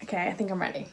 Okay, I think I'm ready.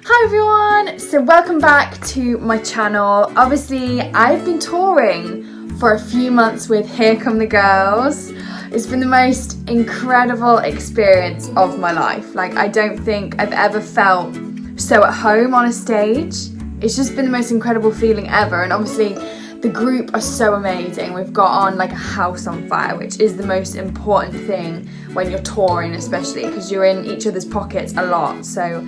Hi everyone, so welcome back to my channel. Obviously, I've been touring for a few months with Here Come the Girls. It's been the most incredible experience of my life. Like, I don't think I've ever felt so at home on a stage. It's just been the most incredible feeling ever, and obviously the group are so amazing. We've got on like a house on fire, which is the most important thing when you're touring, especially because you're in each other's pockets a lot. So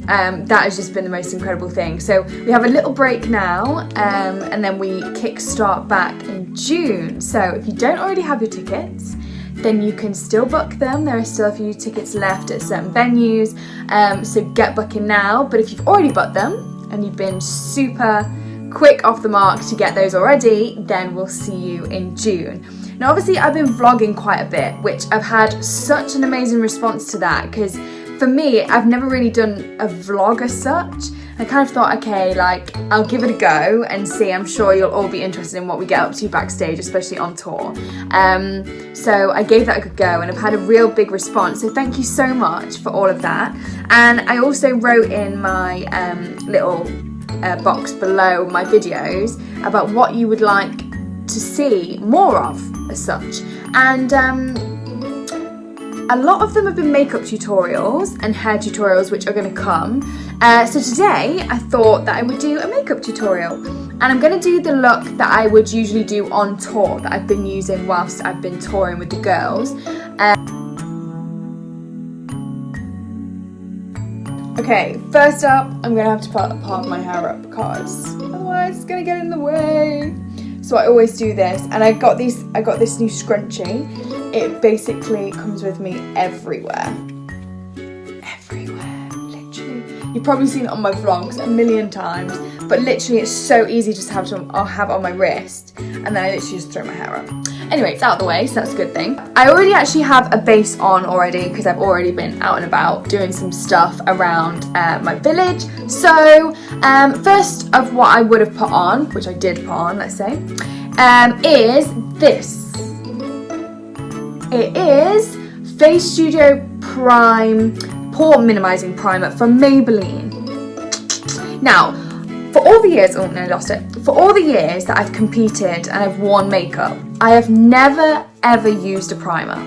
that has just been the most incredible thing. So we have a little break now, and then we kickstart back in June. So if you don't already have your tickets, then you can still book them. There are still a few tickets left at certain venues, so get booking now. But if you've already booked them and you've been super quick off the mark to get those already, then we'll see you in June. Now obviously I've been vlogging quite a bit, which I've had such an amazing response to that, because for me, I've never really done a vlog as such. I kind of thought, okay, like, I'll give it a go and see. I'm sure you'll all be interested in what we get up to backstage, especially on tour. So I gave that a good go, and I've had a real big response. So thank you so much for all of that. And I also wrote in my little box below my videos about what you would like to see more of as such. And a lot of them have been makeup tutorials and hair tutorials, which are going to come. So today I thought that I would do a makeup tutorial, and I'm going to do the look that I would usually do on tour, that I've been using whilst I've been touring with the girls. Okay, first up, I'm going to have to put part of my hair up because otherwise it's going to get in the way. So I always do this, and I got this new scrunchie. It basically comes with me everywhere. Everywhere, literally. You've probably seen it on my vlogs a million times, but literally it's so easy just to have on my wrist, and then I literally just throw my hair up. Anyway, it's out of the way, so that's a good thing. I already actually have a base on already, because I've already been out and about doing some stuff around my village. So first of what I would have put on, which I did put on, let's say, is this. It is Face Studio Prime Pore Minimizing Primer from Maybelline. Now, for all the years, oh no, I lost it. For all the years that I've competed and I've worn makeup, I have never ever used a primer.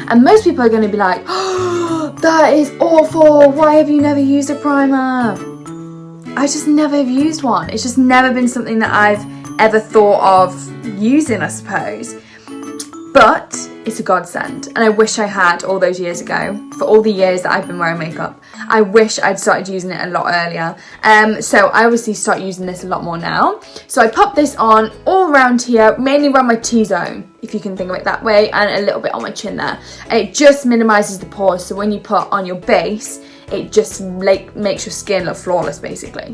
And most people are going to be like, oh, that is awful. Why have you never used a primer? I just never have used one. It's just never been something that I've ever thought of using, I suppose. But it's a godsend, and I wish I had all those years ago. For all the years that I've been wearing makeup, I wish I'd started using it a lot earlier. So I obviously start using this a lot more now. So I pop this on all around here, mainly around my T-zone, if you can think of it that way, and a little bit on my chin there. And it just minimises the pores, so when you put on your base, it just makes your skin look flawless, basically.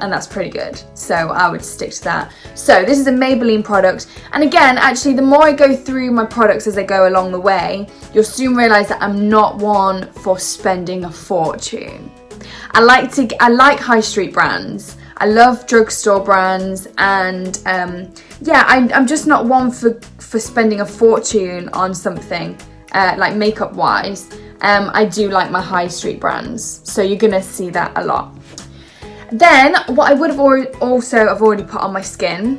And that's pretty good, so I would stick to that. So this is a Maybelline product, and again, actually, the more I go through my products as I go along the way, you'll soon realise that I'm not one for spending a fortune. I like high street brands. I love drugstore brands, and yeah, I'm just not one for spending a fortune on something like makeup wise. I do like my high street brands, so you're gonna see that a lot. Then, what I would have already put on my skin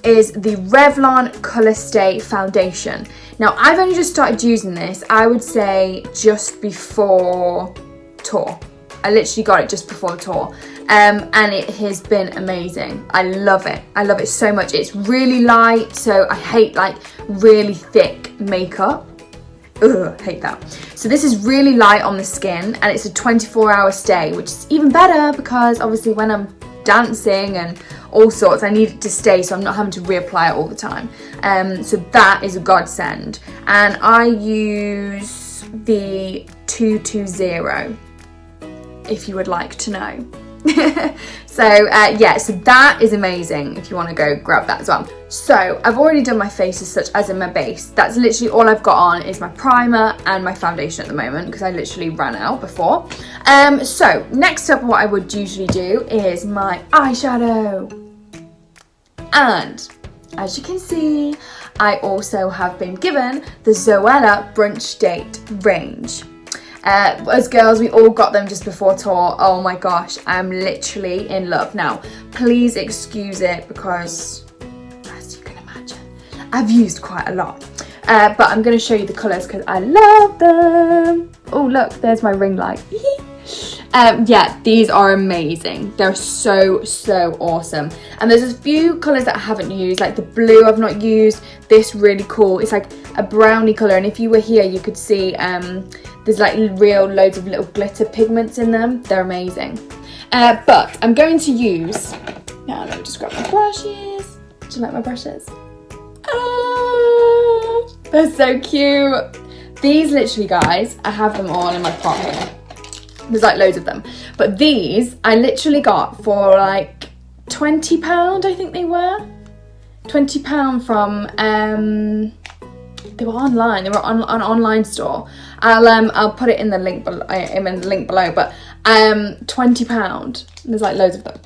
is the Revlon Colour Stay Foundation. Now, I've only just started using this, I would say, just before tour. I literally got it just before the tour, and it has been amazing. I love it. I love it so much. It's really light, so I hate like really thick makeup. Ugh, hate that. So this is really light on the skin, and it's a 24-hour stay, which is even better because obviously when I'm dancing and all sorts, I need it to stay, so I'm not having to reapply it all the time. So that is a godsend. And I use the 220, if you would like to know. So yeah, so that is amazing if you want to go grab that as well. So I've already done my face as such, as in my base. That's literally all I've got on is my primer and my foundation at the moment because I literally ran out before. So next up, what I would usually do is my eyeshadow. And as you can see, I also have been given the Zoella Brunch Date range. As girls, we all got them just before tour. Oh my gosh, I'm literally in love. Now, please excuse it because, as you can imagine, I've used quite a lot. But I'm going to show you the colours because I love them. Oh look, there's my ring light. Yeah, these are amazing. They're so awesome. And there's a few colours that I haven't used, like the blue I've not used. This really cool. It's like a brownie colour, and if you were here, you could see there's like loads of little glitter pigments in them. They're amazing. But I'm going to use, now let me just grab my brushes. Do you like my brushes? Ah, they're so cute. These literally, guys, I have them all in my pot here. There's like loads of them. But these I literally got for like £20, I think they were. £20 from, they were online. They were on an online store. I'll put it in the link below. But £20. There's like loads of them.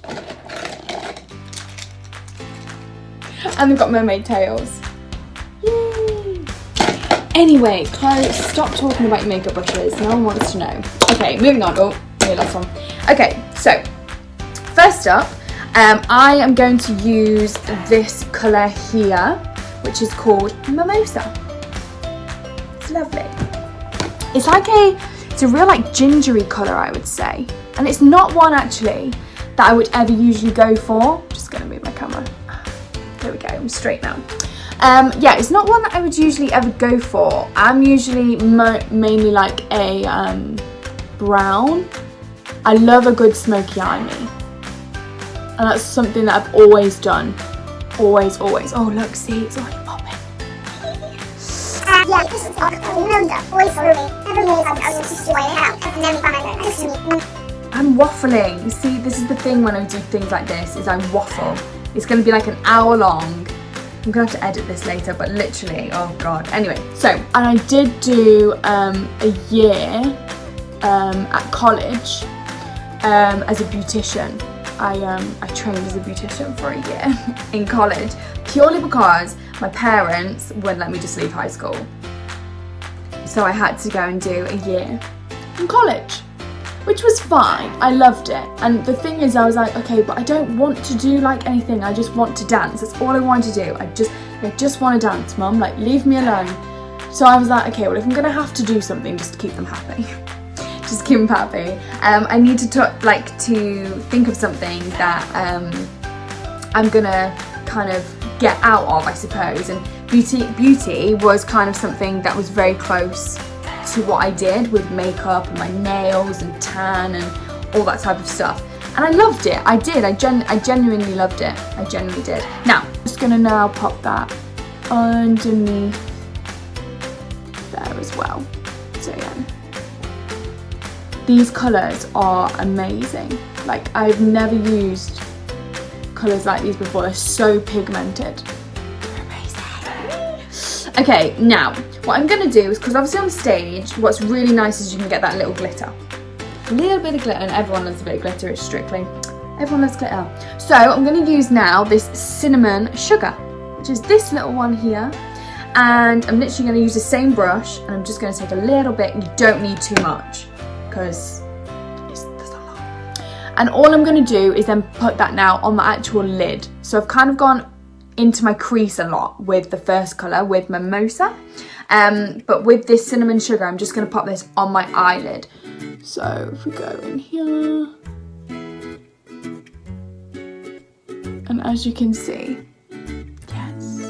And they've got mermaid tails. Yay! Anyway, Chloe, stop talking about your makeup brushes. No one wants to know. Okay, moving on. Oh, here, last one. Okay, so first up, I am going to use this colour here, which is called Mimosa. It's lovely. It's like it's a real like gingery colour, I would say. And it's not one actually that I would ever usually go for. Just gonna move my camera. There we go, I'm straight now. Yeah, it's not one that I would usually ever go for. I'm usually mainly like a brown. I love a good smoky eye me. And that's something that I've always done. Always. Oh look, see, it's already popping. Yeah, this is always I'm waffling. See, this is the thing when I do things like this, is I waffle. It's going to be like an hour long. I'm going to have to edit this later, but literally, oh God. Anyway, so, and I did do a year at college as a beautician. I trained as a beautician for a year in college, purely because my parents wouldn't let me just leave high school. So I had to go and do a year in college, which was fine. I loved it. And the thing is, I was like, okay, but I don't want to do like anything. I just want to dance. That's all I want to do. I just want to dance, Mum. Like, leave me alone. So I was like, okay, well, if I'm gonna have to do something just to keep them happy, just keep them happy, I need to think of something that I'm gonna kind of get out of, I suppose. And beauty was kind of something that was very close to what I did with makeup and my nails and tan and all that type of stuff. And I loved it. I did. I genuinely loved it. I genuinely did. Now, I'm just gonna now pop that underneath there as well. So yeah. These colours are amazing. Like, I've never used colours like these before. They're so pigmented. They're amazing. Okay, now, what I'm going to do is, because obviously on stage, what's really nice is you can get that little glitter. A little bit of glitter, and everyone loves a bit of glitter, it's strictly. Everyone loves glitter. So I'm going to use now this cinnamon sugar, which is this little one here. And I'm literally going to use the same brush, and I'm just going to take a little bit. You don't need too much, because there's a lot. And all I'm going to do is then put that now on the actual lid. So I've kind of gone into my crease a lot with the first colour, with Mimosa. But with this cinnamon sugar, I'm just going to pop this on my eyelid. So if we go in here, and as you can see, yes,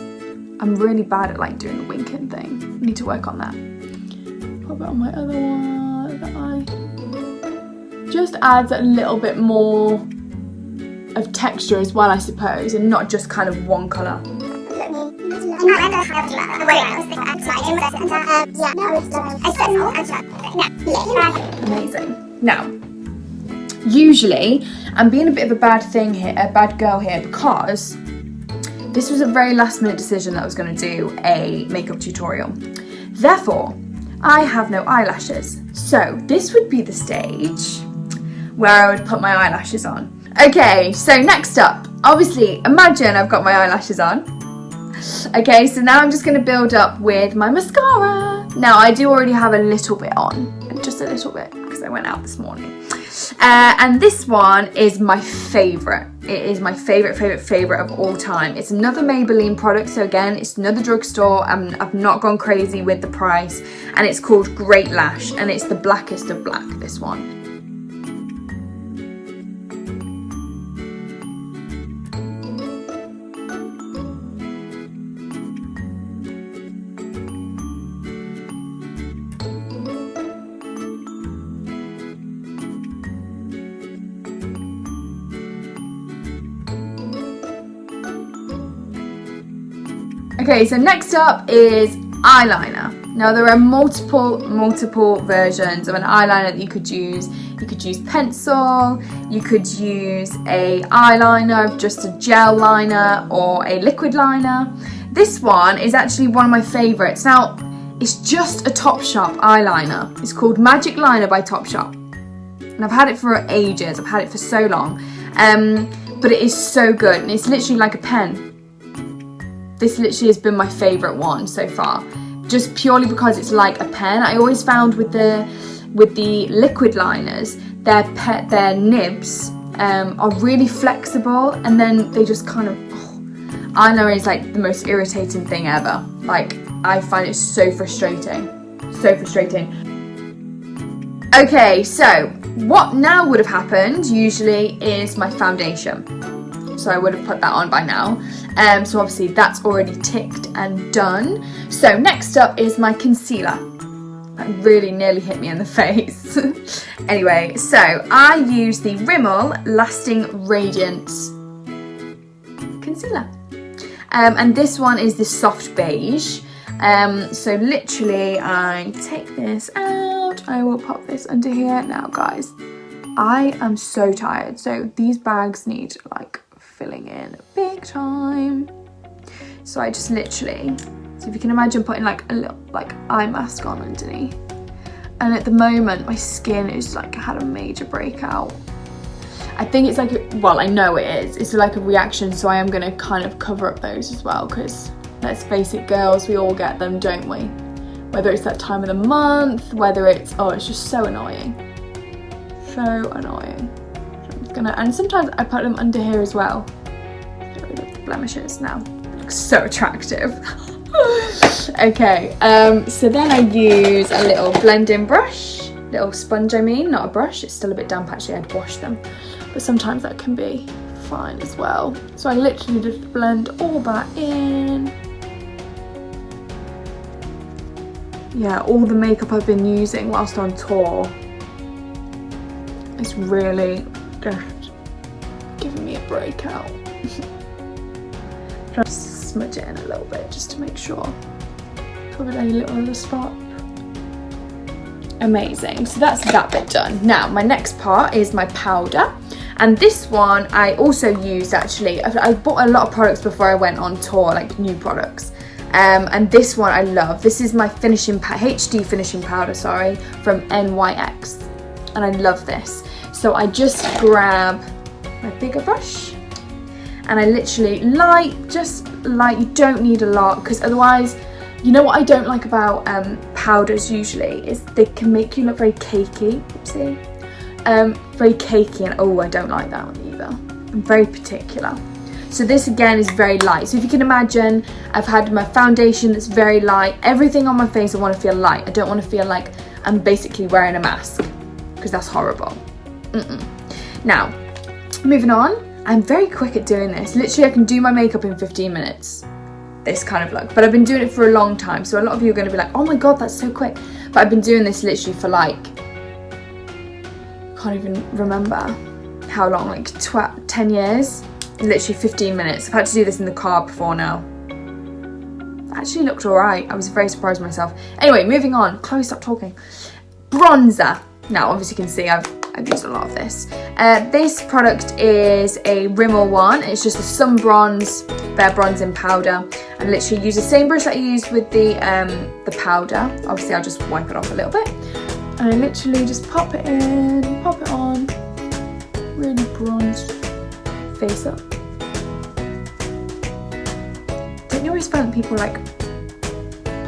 I'm really bad at like doing the winking thing. I need to work on that. Pop it on my other one, the eye. Just adds a little bit more of texture as well, I suppose, and not just kind of one colour. Amazing. Now, usually I'm being a bit of a bad girl here, because this was a very last minute decision that I was going to do a makeup tutorial. Therefore, I have no eyelashes. So this would be the stage where I would put my eyelashes on. Okay, so next up, obviously, imagine I've got my eyelashes on. Okay, so now I'm just going to build up with my mascara. Now, I do already have a little bit on, just a little bit, because I went out this morning. And this one is my favourite. It is my favourite of all time. It's another Maybelline product, so again, it's another drugstore. I've not gone crazy with the price, and it's called Great Lash, and it's the blackest of black, this one. Okay, so next up is eyeliner. Now there are multiple versions of an eyeliner that you could use. You could use pencil, you could use a eyeliner of just a gel liner or a liquid liner. This one is actually one of my favourites. Now, it's just a Topshop eyeliner. It's called Magic Liner by Topshop. And I've had it for ages, I've had it for so long. But it is so good, and it's literally like a pen. This literally has been my favourite one so far, just purely because it's like a pen. I always found with the liquid liners, their nibs are really flexible, and then they just kind of, eyeliner is like the most irritating thing ever. Like, I find it so frustrating, Okay, so what now would have happened usually is my foundation. So I would have put that on by now. So obviously that's already ticked and done. So next up is my concealer. That really nearly hit me in the face. Anyway, so I use the Rimmel Lasting Radiance concealer. And this one is the soft beige. So literally I take this out. I will pop this under here. Now guys, I am so tired. So these bags need like filling in big time. So I just literally, so if you can imagine putting like a little like eye mask on underneath. And at the moment my skin is like had a major breakout. I think it's like, well, I know it is. It's like a reaction, so I am gonna kind of cover up those as well, because let's face it, girls, we all get them, don't we? Whether it's that time of the month, whether it's, it's just so annoying. So annoying. And sometimes I put them under here as well. Get rid of the blemishes now. It looks so attractive. Okay, so then I use a little blending brush, little sponge I mean, not a brush. It's still a bit damp actually, I'd wash them. But sometimes that can be fine as well. So I literally just blend all that in. Yeah, all the makeup I've been using whilst on tour is really just giving me a breakout. Just smudge it in a little bit just to make sure. Covered any little spot. Amazing, so that's that bit done. Now my next part is my powder, and this one I also used actually. I bought a lot of products before I went on tour, like new products. And this one I love. This is my HD finishing powder, sorry, from NYX, and I love this. So I just grab my bigger brush and I literally just light, you don't need a lot, because otherwise, you know what I don't like about powders usually is they can make you look very cakey, oopsie. Very cakey, and I don't like that one either. I'm very particular. So this again is very light. So if you can imagine, I've had my foundation that's very light. Everything on my face I want to feel light. I don't want to feel like I'm basically wearing a mask, because that's horrible. Now, moving on, I'm very quick at doing this. Literally I can do my makeup in 15 minutes. This kind of look, but I've been doing it for a long time, so a lot of you are going to be like, oh my god, that's so quick. But I've been doing this literally for like, can't even remember how long, like 10 years, literally 15 minutes. I've had to do this in the car before now. It actually looked alright. I was very surprised myself. Anyway, moving on. Chloe, stop talking. Bronzer. Now obviously you can see I've I've used a lot of this. This product is a Rimmel one. It's just a sun bronze, bare bronzing powder. And literally use the same brush that I used with the powder. Obviously, I'll just wipe it off a little bit. And I literally just pop it in, pop it on. Really bronzed face up. Don't you always find people like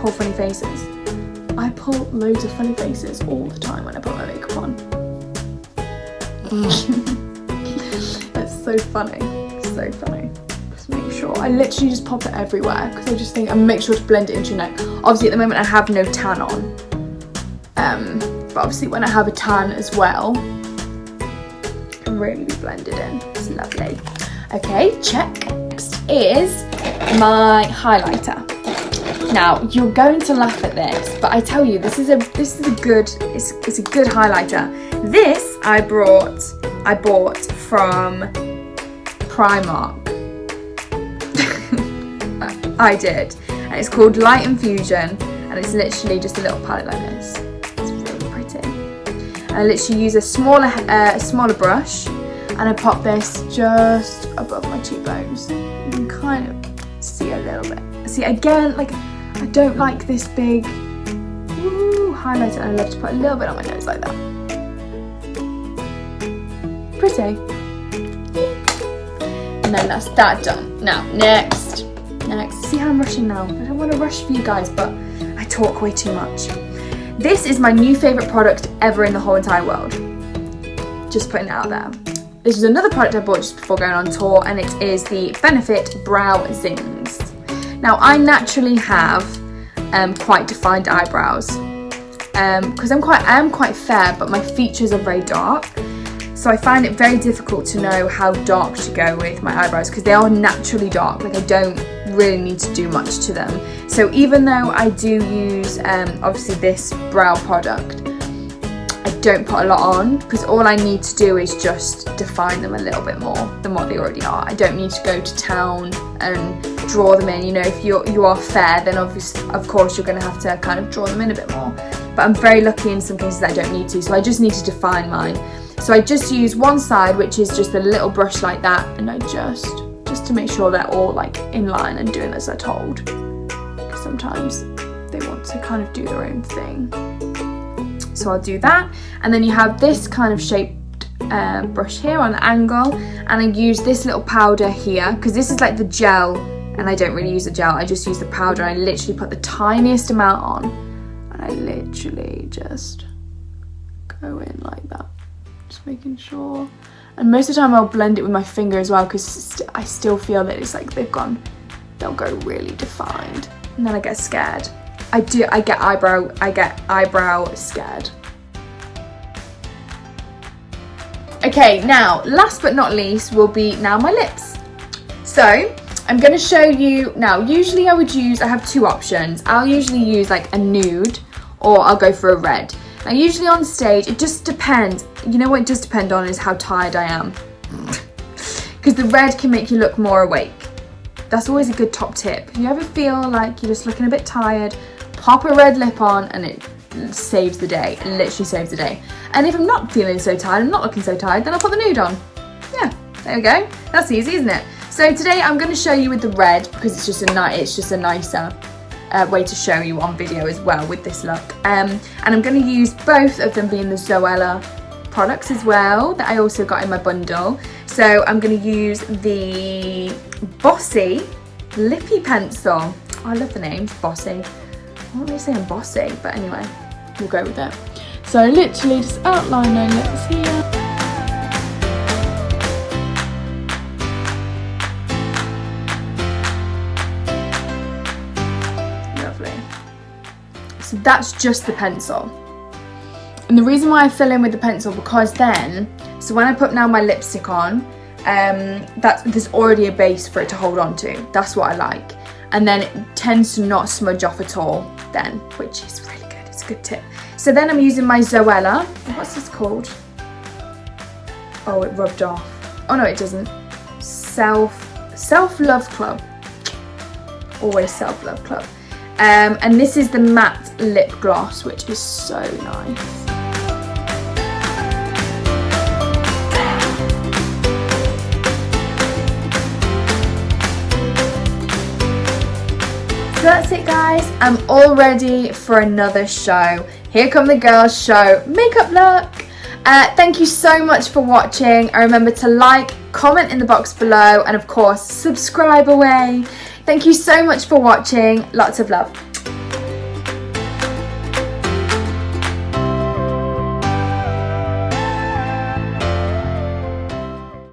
pull funny faces? I pull loads of funny faces all the time when I put my makeup on. It's so funny, so funny. Just make sure, I literally just pop it everywhere because I just think, and make sure to blend it into your neck. Obviously at the moment I have no tan on, but obviously when I have a tan as well, it can really be blended in. It's lovely. Okay, check. Next is my highlighter. Now you're going to laugh at this, but I tell you, it's a good highlighter. This I bought from Primark. I did, and it's called Light Infusion, and it's literally just a little palette like this. It's really pretty. I literally use a smaller brush, and I pop this just above my cheekbones. You can kind of see a little bit. See, again, like, I don't like this big highlighter, and I love to put a little bit on my nose like that. Pretty. And then that's that done. Now, next. See how I'm rushing now? I don't want to rush for you guys, but I talk way too much. This is my new favourite product ever in the whole entire world. Just putting it out there. This is another product I bought just before going on tour, and it is the Benefit Brow Zings. Now, I naturally have quite defined eyebrows because I am quite fair, but my features are very dark. So I find it very difficult to know how dark to go with my eyebrows because they are naturally dark. Like, I don't really need to do much to them. So even though I do use obviously this brow product, I don't put a lot on because all I need to do is just define them a little bit more than what they already are. I don't need to go to town and draw them in. You know, if you are fair, then obviously, of course, you're going to have to kind of draw them in a bit more. But I'm very lucky in some cases I don't need to, so I just need to define mine. So I just use one side, which is just a little brush like that, and I just to make sure they're all like in line and doing as they're told. Because sometimes they want to kind of do their own thing. So I'll do that, and then you have this kind of shaped brush here on an angle, and I use this little powder here because this is like the gel, and I don't really use the gel, I just use the powder. I literally put the tiniest amount on, and I literally just go in like that, just making sure. And most of the time I'll blend it with my finger as well because I still feel that it's like they'll go really defined, and then I get scared. I get eyebrow scared. Okay, now last but not least will be now my lips. So I'm going to show you now. Usually I have two options. I'll usually use like a nude, or I'll go for a red. Now usually on stage it just depends. You know what it does depend on is how tired I am, because the red can make you look more awake. That's always a good top tip. If you ever feel like you're just looking a bit tired, pop a red lip on and it saves the day. It literally saves the day. And if I'm not feeling so tired, I'm not looking so tired, then I'll put the nude on. Yeah, there we go. That's easy, isn't it? So today I'm going to show you with the red because it's just a nicer way to show you on video as well with this look. And I'm going to use both of them being the Zoella products as well that I also got in my bundle. So I'm going to use the Bossy Lippy Pencil. Oh, I love the names, Bossy. I'm not really saying bossy, but anyway, we'll go with it. So literally just outline my lips here. Lovely. So that's just the pencil. And the reason why I fill in with the pencil, because then, so when I put now my lipstick on, there's already a base for it to hold on to. That's what I like. And then it tends to not smudge off at all then, which is really good. It's a good tip. So then I'm using my Zoella. What's this called? Oh, it rubbed off. Oh no, it doesn't. Self-Love Club. Always Self-Love Club. And this is the matte lip gloss, which is so nice. that's it, guys. I'm all ready for another show. Here come the girls' show makeup look. Thank you so much for watching. And remember to like, comment in the box below, and of course subscribe away. Thank you so much for watching. Lots of love.